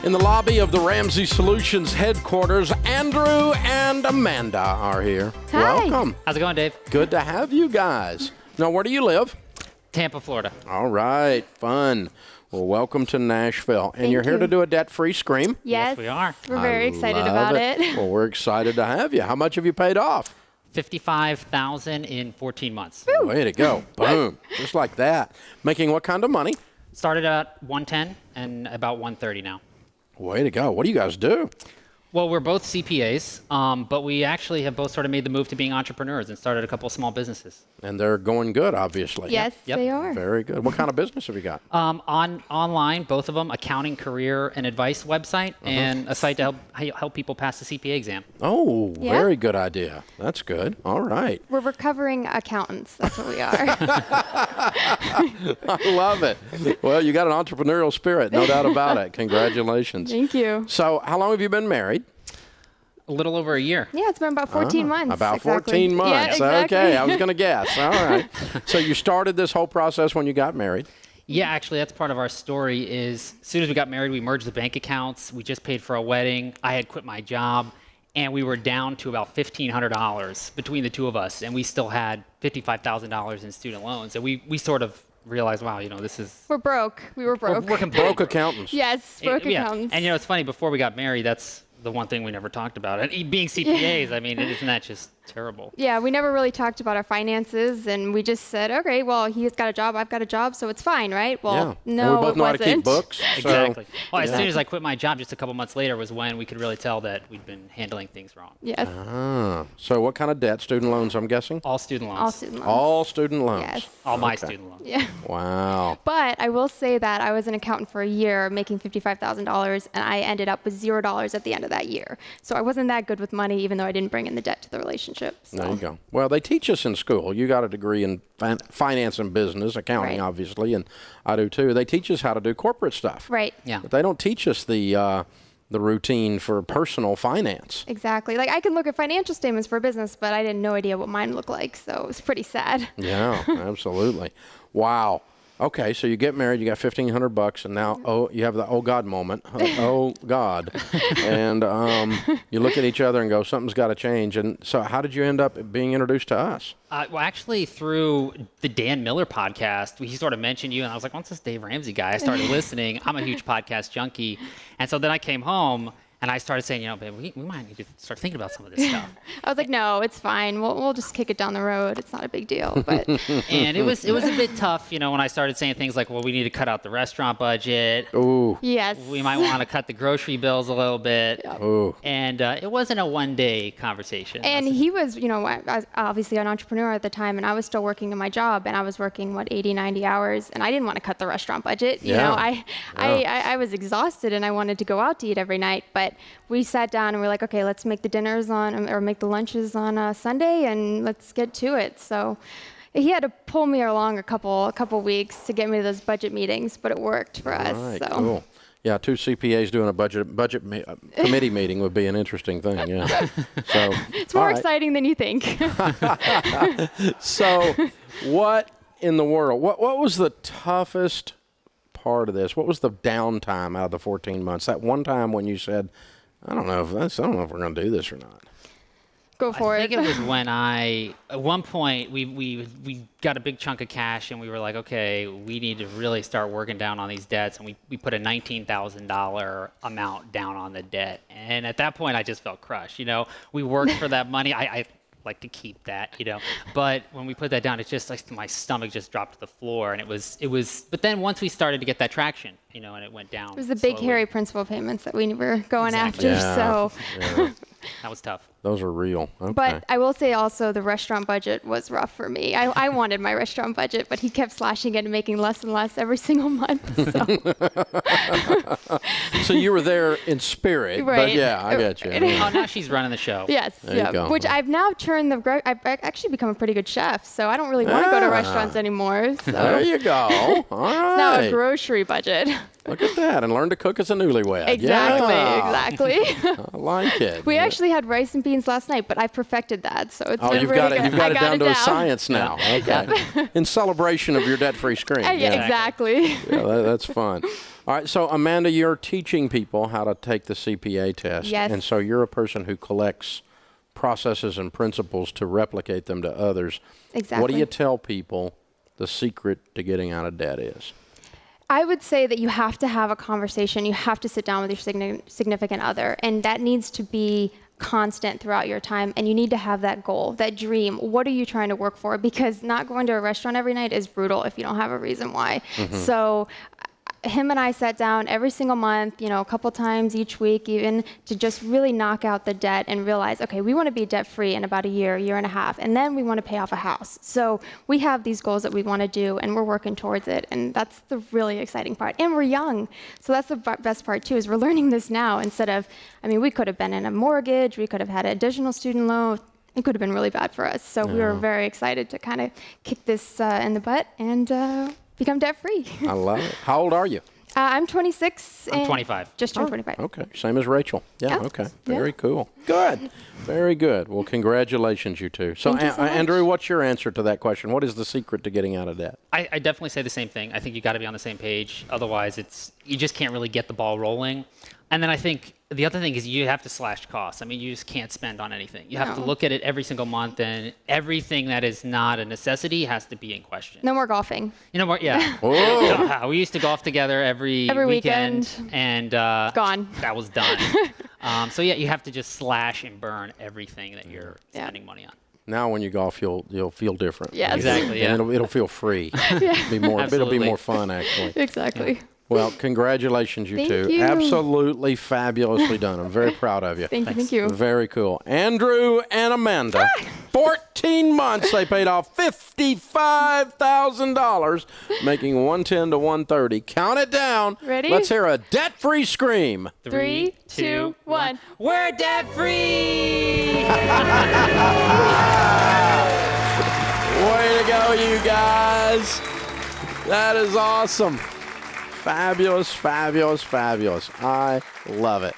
In the lobby of the Ramsey Solutions headquarters, Andrew and Amanda are here. Hi. Welcome. How's it going, Dave? Good to have you guys. Now, where do you live? Tampa, Florida. All right, fun. Well, welcome to Nashville. And Thank you're here you. to do a debt-free scream? Yes, we are. We're very excited Love about it. Well, we're excited to have you. How much have you paid off? $55,000 in 14 months. Way to go. Boom. Just like that. Making what kind of money? Started at 110 and about 130 now. Way to go. What do you guys do? Well, we're both CPAs, but we actually have both sort of made the move to being entrepreneurs and started a couple of small businesses. And they're going good, obviously. Yes, Yep. they are. Very good. What kind of business have you got? Online, both of them, accounting, career, and advice website, and a site to help people pass the CPA exam. Oh, Yeah. very good idea. That's good. All right. We're recovering accountants. That's what we are. I love it. Well, you got an entrepreneurial spirit, no doubt about it. Congratulations. Thank you. So, how long have you been married? A little over a year. Yeah, it's been about 14 months. About exactly. 14 months. Yeah, exactly. Okay, I was going to guess. All right. So, you started this whole process when you got married? Yeah, actually, that's part of our story is as soon as we got married, we merged the bank accounts. We just paid for a wedding. I had quit my job, and we were down to about $1,500 between the two of us, and we still had $55,000 in student loans. And we sort of realized, wow, this is... We're broke. We were broke. We're Broke accountants. Yes, broke Yeah. accountants. And it's funny, before we got married, that's the one thing we never talked about. And being CPAs, I mean, isn't that just terrible? Yeah, we never really talked about our finances, and we just said, okay, well, he's got a job, I've got a job, so it's fine, right? Well, Yeah. no, And we both it know how wasn't. to keep books. Exactly. Well, as Yeah. soon as I quit my job, just a couple months later, was when we could really tell that we'd been handling things wrong. Yes, So, what kind of debt? Student loans, I'm guessing? All student loans. all student loans. All student loans. Yes. All my Okay. student loans. Yeah. Wow. But I will say that I was an accountant for a year making $55,000, and I ended up with $0 at the end of that year. So I wasn't that good with money, even though I didn't bring in the debt to the relationship. So. There you go. Well, they teach us in school. You got a degree in finance and business, accounting, Right. obviously, and I do too. They teach us how to do corporate stuff. Right. Yeah. But they don't teach us the routine for personal finance. Exactly. Like I could look at financial statements for a business, but I had no idea what mine looked like. So it was pretty sad. Yeah, absolutely. Wow. Okay, so you get married, you got $1,500, and now you have the oh God moment. Oh God, and you look at each other and go, something's got to change. And so, how did you end up being introduced to us? Well, actually, through the Dan Miller podcast, he sort of mentioned you, and I was like, what's this Dave Ramsey guy? I started listening. I'm a huge podcast junkie. And so then I came home, and I started saying, babe, we might need to start thinking about some of this stuff. I was like, no, it's fine. We'll just kick it down the road. It's not a big deal. But And it was a bit tough, when I started saying things like, well, we need to cut out the restaurant budget. Ooh. yes. We might want to cut the grocery bills a little bit. Ooh. And it wasn't a one-day conversation. And he was, I was obviously an entrepreneur at the time, and I was still working in my job, and I was working, 80, 90 hours, and I didn't want to cut the restaurant budget. I was exhausted, and I wanted to go out to eat every night, but we sat down and we're like, okay, let's make the dinners or make the lunches on Sunday, and let's get to it. So he had to pull me along a couple weeks to get me to those budget meetings, but it worked for us. All right, So. cool. Yeah, two CPAs doing a budget committee meeting would be an interesting thing. Yeah. So It's more exciting than you think. So, what in the world? What was the toughest part of this? What was the downtime out of the 14 months? That one time when you said, I don't know if we're going to do this or not. Go for I it. think it was when at one point, we got a big chunk of cash, and we were like, okay, we need to really start working down on these debts. And we put a $19,000 amount down on the debt. And at that point, I just felt crushed. We worked for that money. I like to keep that, But when we put that down, it's just like my stomach just dropped to the floor. And it was, but then once we started to get that traction, and it went down. It was the big, slowly. hairy principal payments that we were going Exactly. after. So. Yeah. That was tough. Those are real. Okay. But I will say also the restaurant budget was rough for me. I wanted my restaurant budget, but he kept slashing it and making less and less every single month. So. So you were there in spirit, but Right. yeah, I get you. Right. Oh, now she's running the show. Yes, There you go. which I've now turned I've actually become a pretty good chef, so I don't really want to go to restaurants anymore. So There you go. All it's now a right. grocery budget. Look at that, and learn to cook as a newlywed. Exactly, Yeah. exactly. I like it. We actually had rice and beans last night, but I've perfected that, so it's Oh, been you've really got it. good. You've got I it down to a down. science now. Okay. In celebration of your debt-free screen. Yeah, exactly. Yeah, that's fun. All right, so Amanda, you're teaching people how to take the CPA test. Yes. And so you're a person who collects processes and principles to replicate them to others. Exactly. What do you tell people the secret to getting out of debt is? I would say that you have to have a conversation. You have to sit down with your significant other, and that needs to be constant throughout your time, and you need to have that goal, that dream. What are you trying to work for? Because not going to a restaurant every night is brutal if you don't have a reason why. So him and I sat down every single month, a couple times each week even, to just really knock out the debt and realize, okay, we want to be debt free in about a year and a half, and then we want to pay off a house. So we have these goals that we want to do, and we're working towards it, and that's the really exciting part. And we're young, so that's the best part too, is we're learning this now instead of, we could have been in a mortgage, we could have had an additional student loan. It could have been really bad for us. So we were very excited to kind of kick this in the butt and become debt-free. I love it. How old are you? I'm 26. I'm 25. Just turned 25. Okay, same as Rachel. Yeah, Yeah. okay. Yeah. Very cool. Good. Very good. Well, congratulations, you two. So, Thank you so much. Andrew, what's your answer to that question? What is the secret to getting out of debt? I definitely say the same thing. I think you got to be on the same page. Otherwise, you just can't really get the ball rolling. And then I think the other thing is you have to slash costs. You just can't spend on anything. You have to No. look at it every single month, and everything that is not a necessity has to be in question. No more golfing. You know what? Yeah. Oh. We used to golf together every weekend, and Gone. that was done. So yeah, you have to just slash and burn everything that you're spending money on. Now, when you golf, you'll feel different. Yes. Exactly. And Yeah. it'll feel free. It'll be Absolutely. more fun, actually. Exactly. Well, congratulations, you Thank two. you. Absolutely fabulously done. I'm very proud of you. Thank you. Very cool. Andrew and Amanda, 14 months, they paid off $55,000, making 110 to 130. Count it down. Ready? Let's hear a debt-free scream. 3, 2, 1. We're debt free. Way to go, you guys. That is awesome. Fabulous, fabulous, fabulous. I love it.